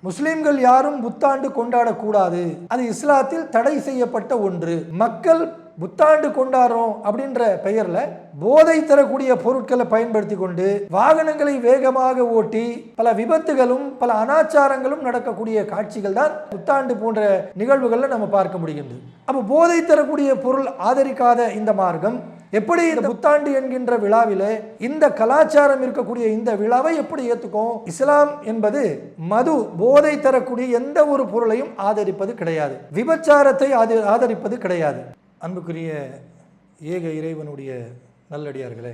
முஸ்லிம்கள் யாரும் புத்தாண்டு கொண்டாடக்கூடாது, அது இஸ்லாத்தில் தடை செய்யப்பட்ட ஒன்று. மக்கள் புத்தாண்டு கொண்டாடுறோம் அப்படின்ற பெயர்ல போதை தரக்கூடிய பொருட்களை பயன்படுத்தி கொண்டு வாகனங்களை வேகமாக ஓட்டி பல விபத்துகளும் பல அனாச்சாரங்களும் நடக்கக்கூடிய காட்சிகள் தான் புத்தாண்டு போன்ற நிகழ்வுகள்ல நம்ம பார்க்க முடிகின்றது. அப்போ போதை தரக்கூடிய பொருள் ஆதரிக்காத இந்த மார்க்கம் எப்படி இந்த புத்தாண்டு என்கின்ற விழாவிலே இந்த கலாச்சாரம் இருக்கக்கூடிய இந்த விழாவை எப்படி ஏற்றுக்கும்? இஸ்லாம் என்பது மது போதை தரக்கூடிய எந்த ஒரு பொருளையும் ஆதரிப்பது கிடையாது, விபச்சாரத்தை ஆதரிப்பது கிடையாது. அன்புக்குரிய ஏக இறைவனுடைய நல்லடியார்களே,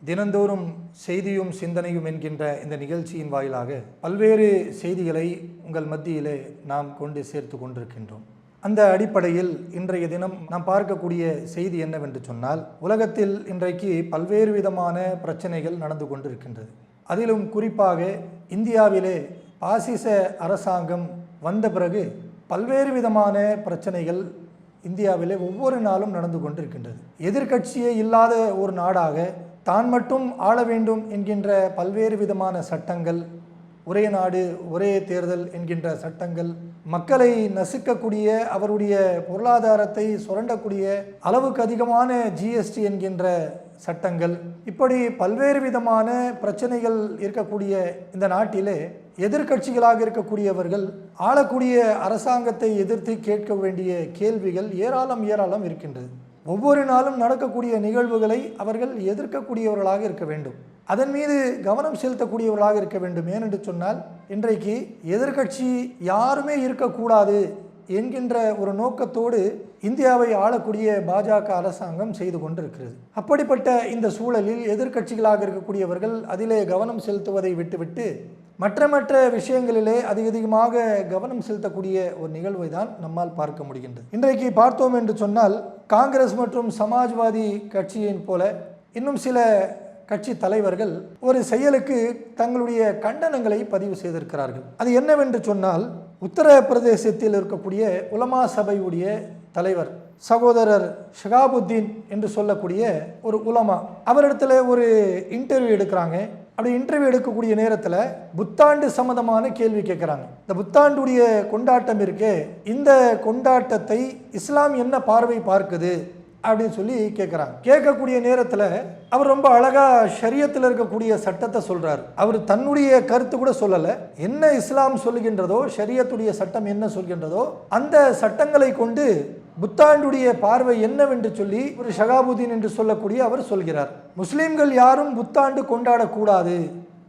தினந்தோறும் செய்தியும் சிந்தனையும் என்கின்ற இந்த நிகழ்ச்சியின் வாயிலாக பல்வேறு செய்திகளை உங்கள் மத்தியிலே நாம் கொண்டு சேர்த்து கொண்டிருக்கின்றோம். அந்த அடிப்படையில் இன்றைய தினம் நாம் பார்க்கக்கூடிய செய்தி என்னவென்று சொன்னால், உலகத்தில் இன்றைக்கு பல்வேறு விதமான பிரச்சனைகள் நடந்து கொண்டிருக்கின்றது. அதிலும் குறிப்பாக இந்தியாவிலே பாசிச அரசாங்கம் வந்த பிறகு பல்வேறு விதமான பிரச்சனைகள் இந்தியாவிலே ஒவ்வொரு நாளும் நடந்து கொண்டிருக்கின்றது. எதிர்க்கட்சியே இல்லாத ஒரு நாடாக தான் மட்டும் ஆள வேண்டும் என்கின்ற பல்வேறு விதமான சட்டங்கள், ஒரே நாடு ஒரே தேர்தல் என்கின்ற சட்டங்கள், மக்களை நசுக்கக்கூடிய அவருடைய பொருளாதாரத்தை சுரண்டக்கூடிய அளவுக்கு அதிகமான ஜிஎஸ்டி என்கின்ற சட்டங்கள், இப்படி பல்வேறு விதமான பிரச்சனைகள் இருக்கக்கூடிய இந்த நாட்டிலே எதிர்க்கட்சிகளாக இருக்கக்கூடியவர்கள் ஆளக்கூடிய அரசாங்கத்தை எதிர்த்து கேட்க வேண்டிய கேள்விகள் ஏராளம் இருக்கின்றது. ஒவ்வொரு நாளும் நடக்கக்கூடிய நிகழ்வுகளை அவர்கள் எதிர்க்கக்கூடியவர்களாக இருக்க வேண்டும், அதன் மீது கவனம் செலுத்தக்கூடியவர்களாக இருக்க வேண்டும். ஏனென்று சொன்னால், இன்றைக்கு எதிர்க்கட்சி யாருமே இருக்கக்கூடாது என்கின்ற ஒரு நோக்கத்தோடு இந்தியாவை ஆளக்கூடிய பாஜக அரசாங்கம் செய்து கொண்டிருக்கிறது. அப்படிப்பட்ட இந்த சூழலில் எதிர்க்கட்சிகளாக இருக்கக்கூடியவர்கள் அதிலே கவனம் செலுத்துவதை விட்டுவிட்டு மற்ற விஷயங்களிலே அதிகமாக கவனம் செலுத்தக்கூடிய ஒரு நிகழ்வை தான் நம்மால் பார்க்க முடிகின்றது. இன்றைக்கு பார்த்தோம் என்று சொன்னால், காங்கிரஸ் மற்றும் சமாஜ்வாதி கட்சியின் போல இன்னும் சில கட்சி தலைவர்கள் ஒரு செயலுக்கு தங்களுடைய கண்டனங்களை பதிவு செய்திருக்கிறார்கள். அது என்னவென்று சொன்னால், உத்தரப்பிரதேசத்தில் இருக்கக்கூடிய உலமா சபையுடைய தலைவர் சகோதரர் ஷகாபுத்தீன் என்று சொல்லக்கூடிய ஒரு உலமா, அவரிடத்துல ஒரு இன்டர்வியூ எடுக்கிறாங்க. அப்படி இன்டர்வியூ எடுக்கக்கூடிய நேரத்தில் புத்தாண்டு சம்பந்தமான கேள்வி கேட்குறாங்க. இந்த புத்தாண்டுடைய கொண்டாட்டம் இருக்கே, இந்த கொண்டாட்டத்தை இஸ்லாம் என்ன பார்வை பார்க்குது அப்படின்னு சொல்லி கேட்குறாங்க. கேட்கக்கூடிய நேரத்தில் அவர் ரொம்ப அழகாக ஷரியத்தில் இருக்கக்கூடிய சட்டத்தை சொல்கிறார். அவர் தன்னுடைய கருத்து கூட சொல்லலை, என்ன இஸ்லாம் சொல்லுகின்றதோ, ஷரியத்துடைய சட்டம் என்ன சொல்கின்றதோ அந்த சட்டங்களை கொண்டு புத்தாண்டுடைய பார்வை என்னவென்று சொல்லி ஒரு ஷகாபுத்தீன் என்று சொல்லக்கூடிய அவர் சொல்கிறார். முஸ்லிம்கள் யாரும் புத்தாண்டு கொண்டாடக்கூடாது,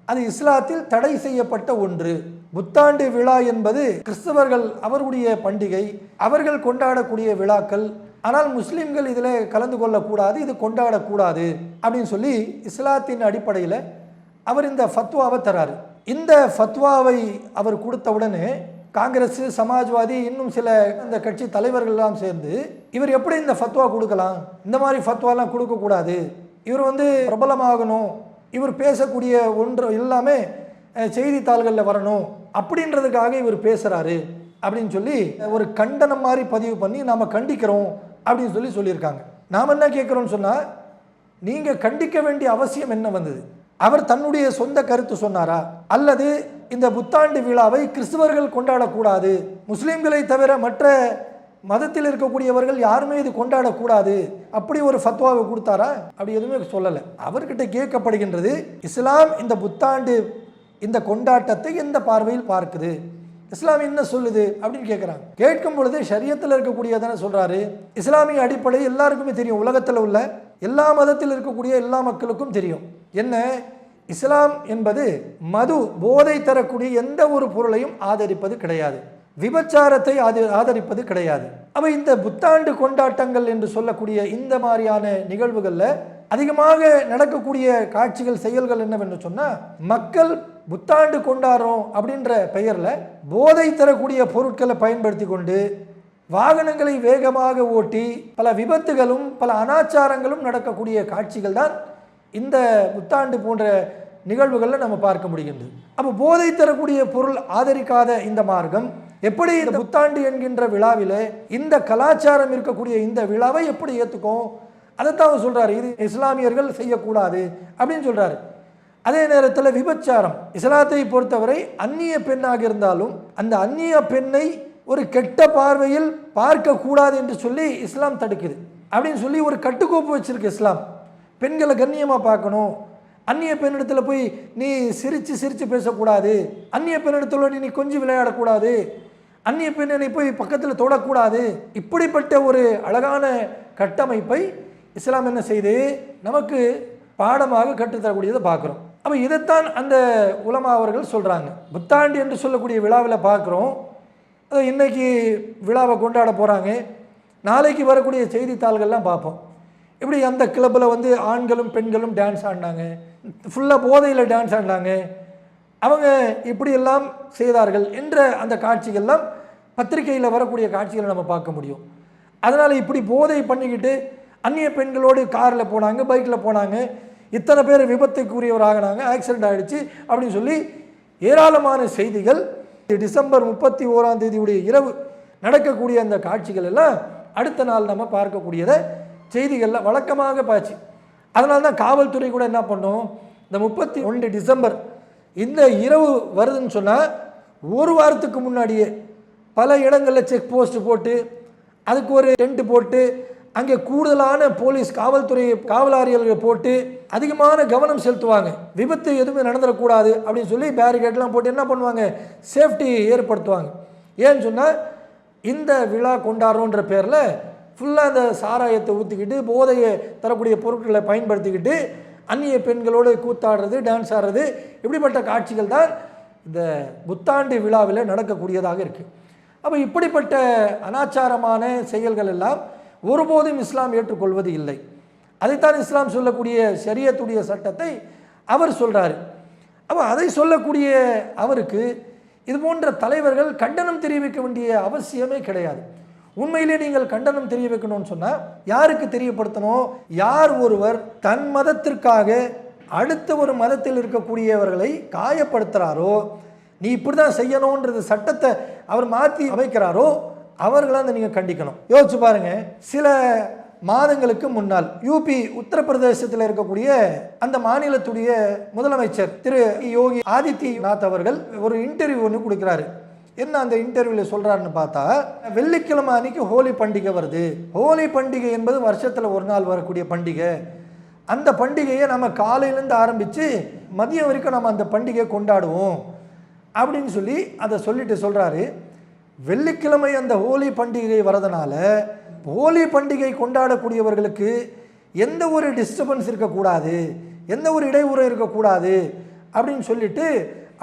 அது இஸ்லாத்தில் தடை செய்யப்பட்ட ஒன்று. புத்தாண்டு விழா என்பது கிறிஸ்தவர்கள் அவர்களுடைய பண்டிகை, அவர்கள் கொண்டாடக்கூடிய விழாக்கள். ஆனால் முஸ்லிம்கள் இதில் கலந்து கொள்ளக்கூடாது, இது கொண்டாடக்கூடாது அப்படின்னு சொல்லி இஸ்லாத்தின் அடிப்படையில் அவர் இந்த ஃபத்வாவை தராரு. இந்த ஃபத்வாவை அவர் கொடுத்தவுடனே காங்கிரஸ், சமாஜ்வாதி, இன்னும் சில இந்த கட்சி தலைவர்கள் எல்லாம் சேர்ந்து இவர் எப்படி இந்த ஃபத்வா கொடுக்கலாம், இந்த மாதிரி ஃபத்வாலாம் கொடுக்கக்கூடாது, இவர் பிரபலமாகணும், இவர் பேசக்கூடிய ஒன்று எல்லாமே செய்தித்தாள்களில் வரணும் அப்படின்றதுக்காக இவர் பேசுகிறாரு அப்படின்னு சொல்லி ஒரு கண்டனம் மாதிரி பதிவு பண்ணி நாம் கண்டிக்கிறோம் அப்படின்னு சொல்லியிருக்காங்க. நாம் என்ன கேட்குறோம்னு சொன்னால், நீங்கள் கண்டிக்க வேண்டிய அவசியம் என்ன வந்தது? அவர் தன்னுடைய சொந்த கருத்து சொன்னாரா, அல்லது இந்த புத்தாண்டு விழாவை கிறிஸ்தவர்கள் கொண்டாடக்கூடாது, முஸ்லீம்களை தவிர மற்ற மதத்தில் இருக்கக்கூடியவர்கள் யாருமே இது கொண்டாடக்கூடாது அப்படி ஒரு ஃபத்வாவை கொடுத்தாரா? அப்படி எதுவுமே சொல்லலை. அவர்கிட்ட கேட்கப்படுகின்றது, இஸ்லாம் இந்த புத்தாண்டு இந்த கொண்டாட்டத்தை எந்த பார்வையில் பார்க்குது, இஸ்லாம் என்ன சொல்லுது அப்படின்னு கேட்குறாங்க. கேட்கும் பொழுது ஷரியத்தில் இருக்கக்கூடியதானே சொல்கிறாரு. இஸ்லாமிய அடிப்படை எல்லாருக்குமே தெரியும், உலகத்தில் உள்ள எல்லா மதத்தில் இருக்கக்கூடிய எல்லா மக்களுக்கும் தெரியும். என்ன, இஸ்லாம் என்பது மது போதை தரக்கூடிய எந்த ஒரு பொருளையும் ஆதரிப்பது கிடையாது, விபச்சாரத்தை ஆதரிப்பது கிடையாது. அப்போ இந்த புத்தாண்டு கொண்டாட்டங்கள் என்று சொல்லக்கூடிய இந்த மாதிரியான நிகழ்வுகளில் அதிகமாக நடக்கக்கூடிய காட்சிகள், செயல்கள் என்னவென்று சொன்னால், மக்கள் புத்தாண்டு கொண்டாடுறோம் அப்படின்ற பெயரில் போதை தரக்கூடிய பொருட்களை பயன்படுத்தி கொண்டு வாகனங்களை வேகமாக ஓட்டி பல விபத்துகளும் பல அனாச்சாரங்களும் நடக்கக்கூடிய காட்சிகள் தான் இந்த புத்தாண்டு போன்ற நிகழ்வுகளில் நம்ம பார்க்க முடிகின்றது. அப்போ போதை தரக்கூடிய பொருள் ஆதரிக்காத இந்த மார்க்கம் எப்படி இந்த புத்தாண்டு என்கின்ற விழாவிலே இந்த கலாச்சாரம் இருக்கக்கூடிய இந்த விழாவை எப்படி ஏற்றுக்கும்? அதைத்தான் அவர் சொல்கிறார், இது இஸ்லாமியர்கள் செய்யக்கூடாது அப்படின்னு சொல்கிறாரு. அதே நேரத்தில் விபச்சாரம் இஸ்லாத்தை பொறுத்தவரை அந்நிய பெண்ணாக இருந்தாலும் அந்த அந்நிய பெண்ணை ஒரு கெட்ட பார்வையில் பார்க்கக்கூடாது என்று சொல்லி இஸ்லாம் தடுக்குது. அப்படின்னு சொல்லி ஒரு கட்டுக்கோப்பு வச்சிருக்கு இஸ்லாம். பெண்களை கண்ணியமாக பார்க்கணும், அந்நிய பெண்ணிடத்தில் போய் நீ சிரித்து சிரித்து பேசக்கூடாது, அந்நிய பெண்ணிடத்தில் நீ கொஞ்சம் விளையாடக்கூடாது, அந்நிய பெண்ணை போய் பக்கத்தில் தொடக்கூடாது. இப்படிப்பட்ட ஒரு அழகான கட்டமைப்பை இஸ்லாம் என்ன செய்து நமக்கு பாடமாக கற்றுத்தரக்கூடியதை பார்க்குறோம். அப்போ இதைத்தான் அந்த உலமா அவர்கள் சொல்கிறாங்க. புத்தாண்டு என்று சொல்லக்கூடிய விழாவில் பார்க்குறோம். அதை இன்றைக்கி விழாவை கொண்டாட போகிறாங்க, நாளைக்கு வரக்கூடிய செய்தித்தாள்கள்லாம் பார்ப்போம். இப்படி அந்த கிளப்பில் வந்து ஆண்களும் பெண்களும் டான்ஸ் ஆடினாங்க, ஃபுல்லாக போதையில் டான்ஸ் ஆடினாங்க, அவங்க இப்படியெல்லாம் செய்தார்கள் என்ற அந்த காட்சிகள்லாம் பத்திரிகையில் வரக்கூடிய காட்சிகளை நம்ம பார்க்க முடியும். அதனால் இப்படி போதை பண்ணிக்கிட்டு அந்நிய பெண்களோடு காரில் போனாங்க, பைக்கில் போனாங்க, இத்தனை பேர் விபத்துக்குரியவராகினாங்க, ஆக்சிடெண்ட் ஆகிடுச்சு அப்படின்னு சொல்லி ஏராளமான செய்திகள் டிசம்பர் 31 இரவு நடக்கக்கூடிய அந்த காட்சிகள் எல்லாம் அடுத்த நாள் நம்ம பார்க்கக்கூடியதை செய்திகளில் வழக்கமாக பாய்ச்சி. அதனால தான் காவல்துறை கூட என்ன பண்ணோம், இந்த 31 டிசம்பர் இந்த இரவு வருதுன்னு சொன்னால் ஒரு வாரத்துக்கு முன்னாடியே பல இடங்களில் செக் போஸ்ட் போட்டு அதுக்கு ஒரு டென்ட் போட்டு அங்கே கூடுதலான போலீஸ் காவல்துறை காவலாளிகள் போட்டு அதிகமான கவனம் செலுத்துவாங்க. விபத்து எதுவுமே நடந்துடக்கூடாது அப்படின்னு சொல்லி பேரிகேட்லாம் போட்டு என்ன பண்ணுவாங்க, சேஃப்டி ஏற்படுத்துவாங்க. ஏன்னு சொன்னால் இந்த விழா கொண்டாடுறோன்ற பேரில் ஃபுல்லாக அந்த சாராயத்தை ஊற்றிக்கிட்டு போதையை தரக்கூடிய பொருட்களை பயன்படுத்திக்கிட்டு அந்நிய பெண்களோடு கூத்தாடுறது, டான்ஸ் ஆடுறது, இப்படிப்பட்ட காட்சிகள் தான் இந்த புத்தாண்டு விழாவில் நடக்கக்கூடியதாக இருக்குது. அப்போ இப்படிப்பட்ட அனாச்சாரமான செயல்கள் எல்லாம் ஒருபோதும் இஸ்லாம் ஏற்றுக்கொள்வது இல்லை. அதைத்தான் இஸ்லாம் சொல்லக்கூடிய ஷரியத்துடைய சட்டத்தை அவர் சொல்கிறார். அப்போ அதை சொல்லக்கூடிய அவருக்கு இது போன்ற தலைவர்கள் கண்டனம் தெரிவிக்க வேண்டிய அவசியமே கிடையாது. உண்மையிலே நீங்கள் கண்டனம் தெரிய வைக்கணும்னு சொன்னால் யாருக்கு தெரியப்படுத்தணும், யார் ஒருவர் தன் மதத்திற்காக அடுத்த ஒரு மதத்தில் இருக்கக்கூடியவர்களை காயப்படுத்துகிறாரோ, நீ இப்படி தான் செய்யணுன்றது சட்டத்தை அவர் மாற்றி அமைக்கிறாரோ அவர்களை அந்த நீங்கள் கண்டிக்கணும். யோசிச்சு பாருங்க, சில மாதங்களுக்கு முன்னால் யூபி உத்தரப்பிரதேசத்தில் இருக்கக்கூடிய அந்த மாநிலத்துடைய முதலமைச்சர் திரு யோகி ஆதித்யநாத் அவர்கள் ஒரு இன்டர்வியூ ஒன்று கொடுக்குறாரு. என்ன அந்த இன்டர்வியூவில் சொல்கிறாருன்னு பார்த்தா, வெள்ளிக்கிழமை அன்னைக்கு ஹோலி பண்டிகை வருது. ஹோலி பண்டிகை என்பது வருஷத்தில் ஒரு நாள் வரக்கூடிய பண்டிகை. அந்த பண்டிகையை நம்ம காலையிலேருந்து ஆரம்பித்து மதியம் வரைக்கும் நம்ம அந்த பண்டிகையை கொண்டாடுவோம் அப்படின்னு சொல்லி அதை சொல்லிட்டு சொல்கிறாரு. வெள்ளிக்கிழமை அந்த ஹோலி பண்டிகை வரதுனால ஹோலி பண்டிகை கொண்டாடக்கூடியவர்களுக்கு எந்த ஒரு டிஸ்டர்பன்ஸ் இருக்கக்கூடாது, எந்த ஒரு இடையூறு இருக்கக்கூடாது அப்படின்னு சொல்லிட்டு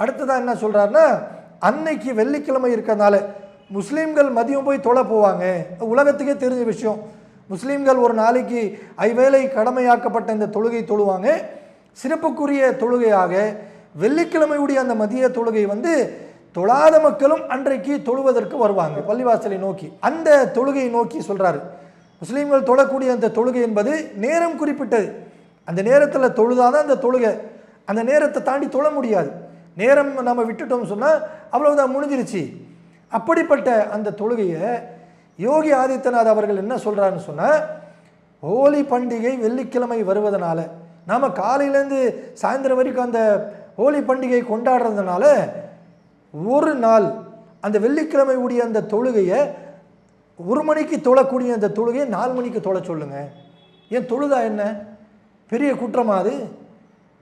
அடுத்ததாக என்ன சொல்கிறாருன்னா, அன்னைக்கு வெள்ளிக்கிழமை இருக்கிறதுனால முஸ்லீம்கள் மதியம் போய் தொழ போவாங்க. உலகத்துக்கே தெரிஞ்ச விஷயம், முஸ்லீம்கள் ஒரு நாளைக்கு 5 வேளை கடமையாக்கப்பட்ட இந்த தொழுகை தொழுவாங்க. சிறப்புக்குரிய தொழுகையாக வெள்ளிக்கிழமையுடைய அந்த மதிய தொழுகை வந்து தொழாத மக்களும் அன்றைக்கு தொழுவதற்கு வருவாங்க பள்ளிவாசலை நோக்கி. அந்த தொழுகையை நோக்கி சொல்கிறாரு, முஸ்லீம்கள் தொழக்கூடிய அந்த தொழுகை என்பது நேரம் குறிப்பிட்டது. அந்த நேரத்தில் தொழுதாதான் அந்த தொழுகை, அந்த நேரத்தை தாண்டி தொழ முடியாது. நேரம் நம்ம விட்டுட்டோம்னு சொன்னால் அவ்வளவுதான், முடிஞ்சிருச்சு. அப்படிப்பட்ட அந்த தொழுகையை யோகி ஆதித்யநாத் அவர்கள் என்ன சொல்கிறாருன்னு சொன்னால், ஹோலி பண்டிகை வெள்ளிக்கிழமை வருவதனால நாம் காலையிலேருந்து சாயந்தரம் வரைக்கும் அந்த ஹோலி பண்டிகை கொண்டாடுறதுனால ஒரு நாள் அந்த வெள்ளிக்கிழமை உடைய அந்த தொழுகையை 1 மணிக்கு தொழக்கூடிய அந்த தொழுகையை 4 மணிக்கு தொழ சொல்லுங்க. ஏன் தொழுதா என்ன பெரிய குற்றமா அது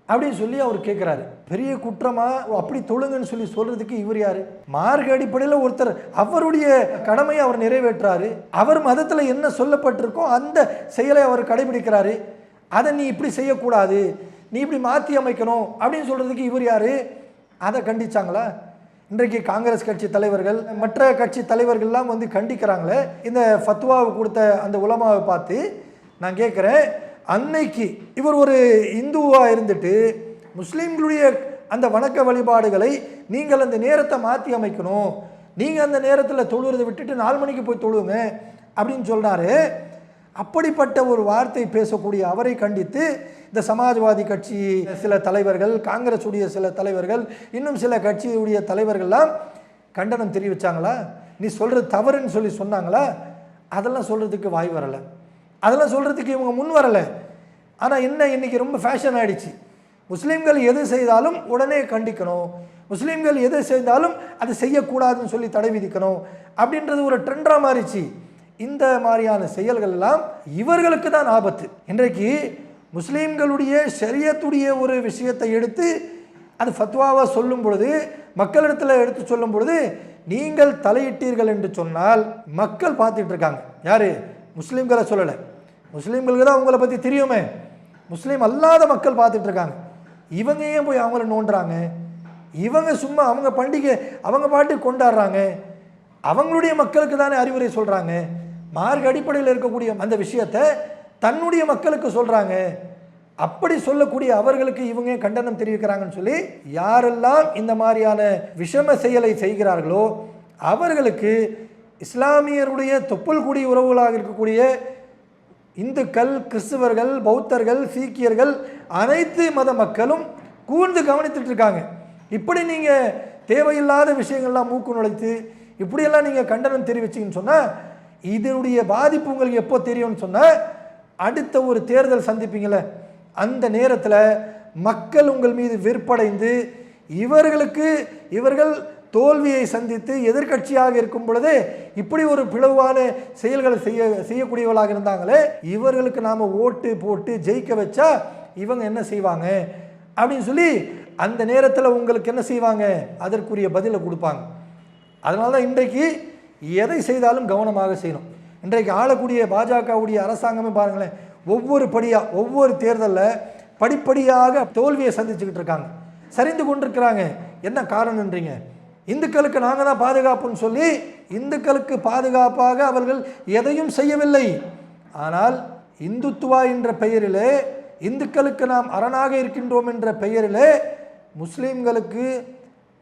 அப்படின்னு சொல்லி அவர் கேட்குறாரு. பெரிய குற்றமா அப்படி தொழுங்கன்னு சொல்லி சொல்றதுக்கு இவர் யாரு? மார்க்க அடிப்படையில் ஒருத்தர் அவருடைய கடமையை அவர் நிறைவேற்றாரு. அவர் மதத்தில் என்ன சொல்லப்பட்டிருக்கோ அந்த செயலை அவர் கடைபிடிக்கிறாரு. அதை நீ இப்படி செய்யக்கூடாது, நீ இப்படி மாற்றி அமைக்கணும் அப்படின்னு சொல்றதுக்கு இவர் யாரு? அதை கண்டிச்சாங்களா? இன்றைக்கு காங்கிரஸ் கட்சி தலைவர்கள் மற்ற கட்சி தலைவர்கள்லாம் வந்து கண்டிக்கிறாங்களே. இந்த ஃபத்வாவை கொடுத்த அந்த உலமாவை பார்த்து நான் கேட்குறேன், அன்னைக்கு இவர் ஒரு இந்துவாக இருந்துட்டு முஸ்லீம்களுடைய அந்த வணக்க வழிபாடுகளை நீங்கள் அந்த நேரத்தை மாற்றி அமைக்கணும், நீங்கள் அந்த நேரத்தில் தொழுறதை விட்டுட்டு 4 மணிக்கு போய் தொழுங்க அப்படின்னு சொன்னார். அப்படிப்பட்ட ஒரு வார்த்தை பேசக்கூடிய அவரை கண்டித்து இந்த சமாஜ்வாதி கட்சி சில தலைவர்கள், காங்கிரஸ் உடைய சில தலைவர்கள், இன்னும் சில கட்சியுடைய தலைவர்கள்லாம் கண்டனம் தெரிவித்தாங்களா? நீ சொல்கிறது தவறுன்னு சொல்லி சொன்னாங்களா? அதெல்லாம் சொல்கிறதுக்கு வாய் வரலை, அதெல்லாம் சொல்கிறதுக்கு இவங்க முன் வரலை. ஆனால் என்ன, இன்றைக்கி ரொம்ப ஃபேஷன் ஆகிடுச்சு. முஸ்லீம்கள் எது செய்தாலும் உடனே கண்டிக்கணும், முஸ்லீம்கள் எது செய்தாலும் அது செய்யக்கூடாதுன்னு சொல்லி தடை விதிக்கணும் அப்படின்றது ஒரு ட்ரெண்டாக மாறிச்சு. இந்த மாதிரியான செயல்கள் எல்லாம் இவர்களுக்கு தான் ஆபத்து. இன்றைக்கு முஸ்லீம்களுடைய ஷரியத்துடைய ஒரு விஷயத்தை எடுத்து அது ஃபத்வாவாக சொல்லும் பொழுது, மக்களிடத்தில் எடுத்து சொல்லும் பொழுது, நீங்கள் தலையிட்டீர்கள் என்று சொன்னால் மக்கள் பார்த்துட்டு இருக்காங்க. யாரு? முஸ்லீம்களை சொல்லலை, முஸ்லீம்களுக்கு தான் உங்களை பற்றி தெரியுமே, முஸ்லீம் அல்லாத மக்கள் பார்த்துட்டு இருக்காங்க. இவங்க ஏன் போய் அவங்கள நோண்டுறாங்க? இவங்க சும்மா அவங்க பண்டிகை அவங்க பாட்டு கொண்டாடுறாங்க, அவங்களுடைய மக்களுக்கு தானே அறிவுரை சொல்கிறாங்க. மார்க்க அடிப்படையில் இருக்கக்கூடிய அந்த விஷயத்தை தன்னுடைய மக்களுக்கு சொல்கிறாங்க. அப்படி சொல்லக்கூடிய அவர்களுக்கு இவங்க கண்டனம் தெரிவிக்கிறாங்கன்னு சொல்லி யாரெல்லாம் இந்த மாதிரியான விஷம செயலை செய்கிறார்களோ அவர்களுக்கு இஸ்லாமியருடைய தொப்புள் குடி உறவுகளாக இருக்கக்கூடிய இந்துக்கள், கிறிஸ்துவர்கள், பௌத்தர்கள், சீக்கியர்கள், அனைத்து மத மக்களும் கூர்ந்து கவனித்துட்டு இருக்காங்க. இப்படி நீங்கள் தேவையில்லாத விஷயங்கள்லாம் மூக்கு நுழைத்து இப்படியெல்லாம் நீங்கள் கண்டனம் தெரிவிச்சிங்கன்னு சொன்னால் இதனுடைய பாதிப்பு உங்களுக்கு எப்போ தெரியும்னு சொன்னால் அடுத்த ஒரு தேர்தல் சந்திப்பீங்களே அந்த நேரத்தில் மக்கள் உங்கள் மீது வெறுப்படைந்து இவர்கள் தோல்வியை சந்தித்து எதிர்கட்சியாக இருக்கும் பொழுது இப்படி ஒரு பிளவான செயல்களை செய்யக்கூடியவர்களாக இருந்தாங்களே, இவர்களுக்கு நாம் ஓட்டு போட்டு ஜெயிக்க வச்சா இவங்க என்ன செய்வாங்க அப்படின்னு சொல்லி அந்த நேரத்தில் உங்களுக்கு என்ன செய்வாங்க, அதற்குரிய பதிலை கொடுப்பாங்க. அதனால தான் இன்றைக்கு எதை செய்தாலும் கவனமாக செய்யணும். இன்றைக்கு ஆளக்கூடிய பாஜகவுடைய அரசாங்கமே பாருங்களேன், ஒவ்வொரு தேர்தலில் படிப்படியாக தோல்வியை சந்திச்சுக்கிட்டு இருக்காங்க, சரிந்து கொண்டிருக்கிறாங்க. என்ன காரணம்ன்றீங்க? இந்துக்களுக்கு நாங்கள் தான் பாதுகாப்புன்னு சொல்லி இந்துக்களுக்கு பாதுகாப்பாக அவர்கள் எதையும் செய்யவில்லை. ஆனால் இந்துத்துவா என்ற பெயரிலே, இந்துக்களுக்கு நாம் அரணாக இருக்கின்றோம் என்ற பெயரிலே முஸ்லீம்களுக்கு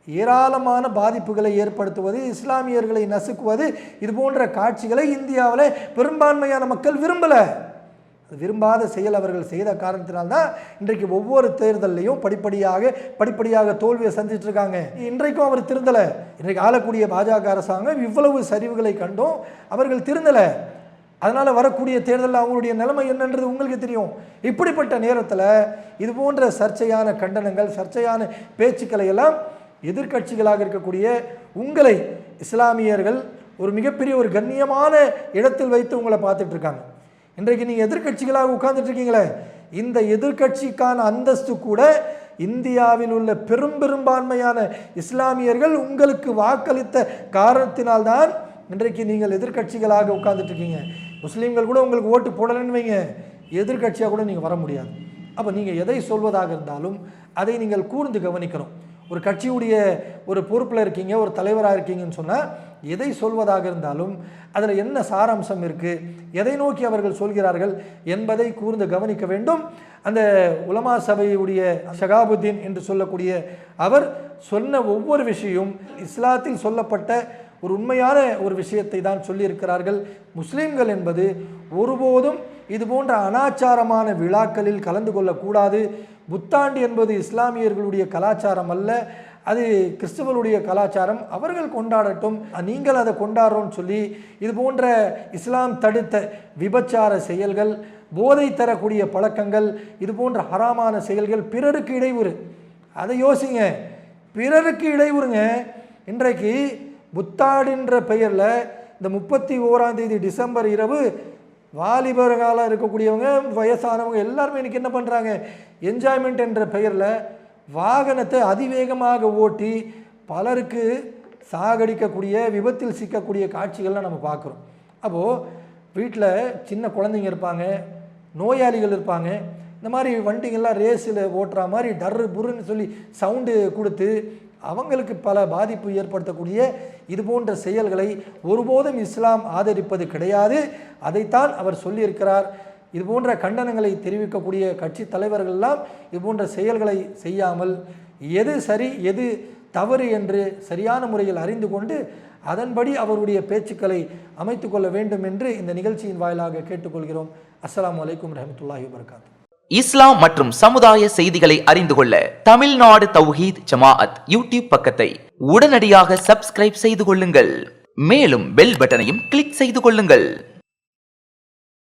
ஏராளமான பாதிப்புகளை ஏற்படுத்துவது, இஸ்லாமியர்களை நசுக்குவது, இது போன்ற காட்சிகளை இந்தியாவில் பெரும்பான்மையான மக்கள் விரும்பாத செயல் அவர்கள் செய்த காரணத்தினால்தான் இன்றைக்கு ஒவ்வொரு தேர்தலையும் படிப்படியாக தோல்வியை சந்திச்சுட்டு இருக்காங்க. இன்றைக்கும் அவர் திருந்தலை. இன்றைக்கு ஆளக்கூடிய பாஜக அரசாங்கம் இவ்வளவு சரிவுகளை கண்டும் அவர்கள் திருந்தலை. அதனால் வரக்கூடிய தேர்தலில் அவங்களுடைய நிலைமை என்னன்றது உங்களுக்கு தெரியும். இப்படிப்பட்ட நேரத்தில் இது போன்ற சர்ச்சையான கண்டனங்கள், சர்ச்சையான பேச்சுக்களை எல்லாம் எதிர்கட்சிகளாக இருக்கக்கூடிய உங்களை இஸ்லாமியர்கள் ஒரு மிகப்பெரிய ஒரு கண்ணியமான இடத்தில் வைத்து உங்களை பார்த்துட்டு இருக்காங்க. இன்றைக்கு நீங்கள் எதிர்கட்சிகளாக உட்கார்ந்துட்டு இருக்கீங்களே, இந்த எதிர்கட்சிக்கான அந்தஸ்து கூட இந்தியாவில் உள்ள பெரும்பான்மையான இஸ்லாமியர்கள் உங்களுக்கு வாக்களித்த காரணத்தினால்தான் இன்றைக்கு நீங்கள் எதிர்கட்சிகளாக உட்கார்ந்துட்டு இருக்கீங்க. முஸ்லீம்கள் கூட உங்களுக்கு ஓட்டு போடலன்னு வைங்க, எதிர்கட்சியாக கூட நீங்கள் வர முடியாது. அப்போ நீங்கள் எதை சொல்வதாக இருந்தாலும் அதை நீங்கள் கூர்ந்து கவனிக்கணும். ஒரு கட்சியுடைய ஒரு பொறுப்பில் இருக்கீங்க, ஒரு தலைவராக இருக்கீங்கன்னு சொன்னால் எதை சொல்வதாக இருந்தாலும் அதில் என்ன சாராம்சம் இருக்குது, எதை நோக்கி அவர்கள் சொல்கிறார்கள் என்பதை கூர்ந்து கவனிக்க வேண்டும். அந்த உலமா சபையுடைய ஷகாபுத்தீன் என்று சொல்லக்கூடிய அவர் சொன்ன ஒவ்வொரு விஷயம் இஸ்லாத்தில் சொல்லப்பட்ட ஒரு உண்மையான ஒரு விஷயத்தை தான் சொல்லியிருக்கிறார்கள். முஸ்லீம்கள் என்பது ஒருபோதும் இது போன்ற அனாச்சாரமான விழாக்களில் கலந்து கொள்ளக்கூடாது. புத்தாண்டு என்பது இஸ்லாமியர்களுடைய கலாச்சாரம் அல்ல, அது கிறிஸ்தவர்களுடைய கலாச்சாரம், அவர்கள் கொண்டாடட்டும், நீங்கள் அதை கொண்டாடுறோன்னு சொல்லி இது போன்ற இஸ்லாம் தடுத்த விபச்சார செயல்கள், போதை தரக்கூடிய பழக்கங்கள், இது போன்ற ஹராமான செயல்கள், பிறருக்கு இடையூறு, அதை யோசிங்க. பிறருக்கு இடையூறுங்க. இன்றைக்கு புத்தாடுன்ற பெயரில் இந்த 31ஆம் தேதி டிசம்பர் இரவு வாலிபர்களாக இருக்கக்கூடியவங்க, வயசானவங்க எல்லாருமே இன்றைக்கி என்ன பண்ணுறாங்க, என்ஜாய்மெண்ட் என்ற பெயரில் வாகனத்தை அதிவேகமாக ஓட்டி பலருக்கு சாகடிக்கக்கூடிய, விபத்தில் சிக்கக்கூடிய காட்சிகள்லாம் நம்ம பார்க்குறோம். அப்போது வீட்டில் சின்ன குழந்தைங்க இருப்பாங்க, நோயாளிகள் இருப்பாங்க, இந்த மாதிரி வண்டிங்கள்லாம் ரேஸில் ஓட்டுற மாதிரி டர்ரு புருன்னு சொல்லி சவுண்டு கொடுத்து அவங்களுக்கு பல பாதிப்பு ஏற்படுத்தக்கூடிய இது போன்ற செயல்களை ஒருபோதும் இஸ்லாம் ஆதரிப்பது கிடையாது. அதைத்தான் அவர் சொல்லியிருக்கிறார். இது போன்ற கண்டனங்களை தெரிவிக்கக்கூடிய கட்சி தலைவர்கள்லாம் இது போன்ற செயல்களை செய்யாமல் எது சரி எது தவறு என்று சரியான முறையில் அறிந்து கொண்டு அதன்படி அவருடைய பேச்சுக்களை அமைத்து கொள்ள வேண்டும் என்று இந்த நிகழ்ச்சியின் வாயிலாக கேட்டுக்கொள்கிறோம். அஸ்ஸலாமு அலைக்கும் ரஹ்மத்துல்லாஹி வபரகாத்துஹு. இஸ்லாம் மற்றும் சமுதாய செய்திகளை அறிந்து கொள்ள தமிழ்நாடு தௌஹீத் ஜமாஅத் யூடியூப் பக்கத்தை உடனடியாக சப்ஸ்கிரைப் செய்து கொள்ளுங்கள். மேலும் பெல் பட்டனையும் கிளிக் செய்து கொள்ளுங்கள்.